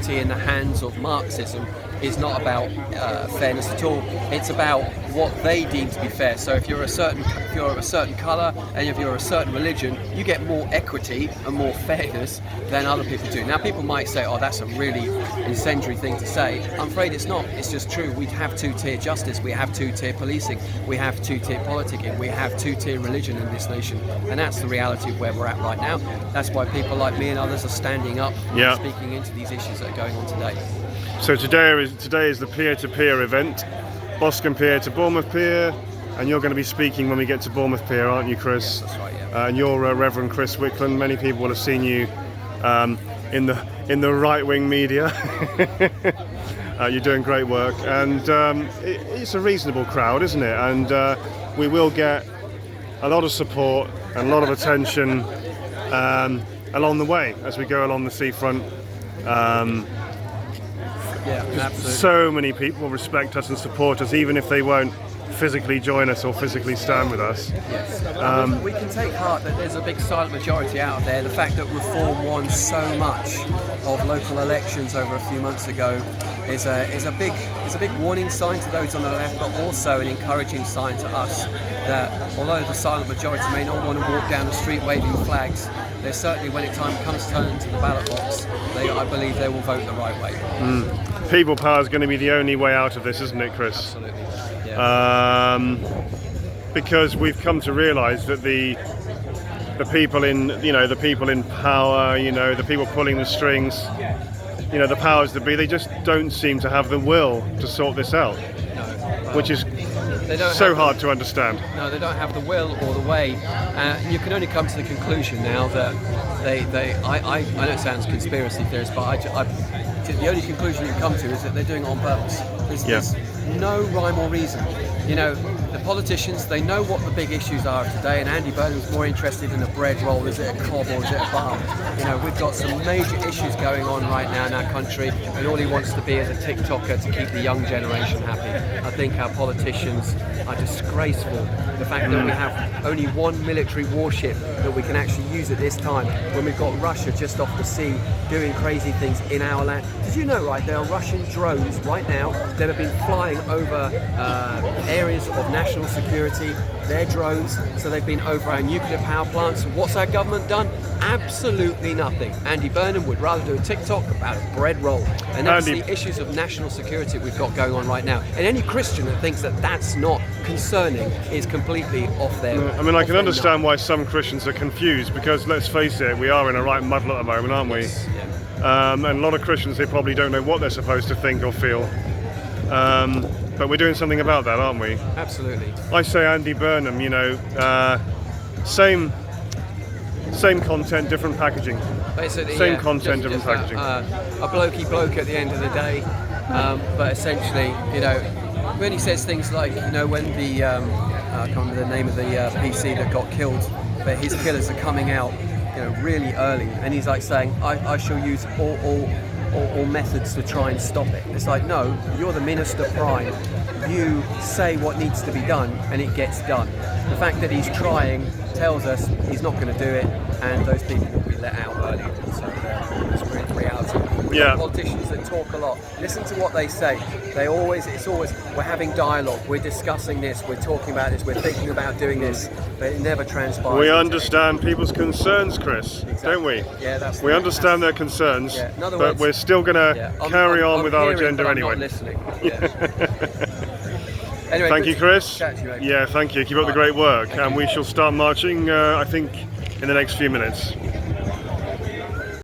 equity in the hands of Marxism is not about fairness at all. It's about what they deem to be fair. So if you're a certain colour and if you're a certain religion, you get more equity and more fairness than other people do. Now, people might say, "Oh, that's a really incendiary thing to say." I'm afraid it's not. It's just true. We have two-tier justice. We have two-tier policing. We have two-tier politicking. We have two-tier religion in this nation, and that's the reality of where we're at right now. That's why people like me and others are standing up and speaking into these issues that are going on today. So today is the Pier-to-Pier event, Boscombe Pier to Bournemouth Pier, and you're going to be speaking when we get to Bournemouth Pier, aren't you, Chris? Yes, that's right, yeah. And you're Reverend Chris Wickland. Many people will have seen you in the right-wing media. You're doing great work, and it's a reasonable crowd, isn't it? And we will get a lot of support and a lot of attention along the way as we go along the seafront. Yeah, absolutely. So many people respect us and support us, even if they won't physically join us or physically stand with us. Yes. We can take heart that there's a big silent majority out there. The fact that Reform won so much of local elections over a few months ago is a big warning sign to those on the left, but also an encouraging sign to us that although the silent majority may not want to walk down the street waving flags, they're certainly, when it time comes to turn to the ballot box, I believe they will vote the right way. People power is going to be the only way out of this, isn't it, Chris? Absolutely. Yeah. Because we've come to realise that the people in power, the people pulling the strings, the powers that be, they just don't seem to have the will to sort this out, which is so hard to understand. No, they don't have the will or the way. You can only come to the conclusion now that I know it sounds conspiracy theorist, but the only conclusion you come to is that they're doing it on purpose. There's no rhyme or reason. The politicians, they know what the big issues are today, and Andy Burnham's more interested in a bread roll, is it a cob or is it a bar? We've got some major issues going on right now in our country, and all he wants to be is a TikToker to keep the young generation happy. I think our politicians are disgraceful. The fact that we have only one military warship that we can actually use at this time, when we've got Russia just off the sea doing crazy things in our land. Did you know, right, there are Russian drones right now that have been flying over areas of national security. They're drones, so they've been over our nuclear power plants. What's our government done? Absolutely nothing. Andy Burnham would rather do a TikTok about a bread roll. And that's the issues of national security we've got going on right now. And any Christian that thinks that that's not concerning is completely off their... I can understand why some Christians are confused, because let's face it, we are in a right muddle at the moment, aren't we? Yes, yeah. And a lot of Christians, they probably don't know what they're supposed to think or feel. But we're doing something about that, aren't we? Absolutely. I say Andy Burnham, same content, different packaging. Basically, same content, different packaging. A blokey bloke at the end of the day, but essentially, when he says things like, when the I can't remember the name of the PC that got killed, but his killers are coming out, really early, and he's like saying, I shall use all methods to try and stop it. It's like, no, you're the Minister Prime. You say what needs to be done and it gets done. The fact that he's trying tells us he's not going to do it, and those people will be let out early. So it's really reality. We've got politicians that talk a lot. Listen to what they say. It's always, we're having dialogue, we're discussing this, we're talking about this, we're thinking about doing this, but it never transpires. We understand people's concerns, Chris, don't we? Yeah, we understand their concerns, yeah. In other but words, we're still going to carry on with our agenda but anyway. I'm not listening. Anyway, thank you, Chris. Chat to you, mate. Yeah, thank you. Keep up the great work, and we shall start marching, I think, in the next few minutes.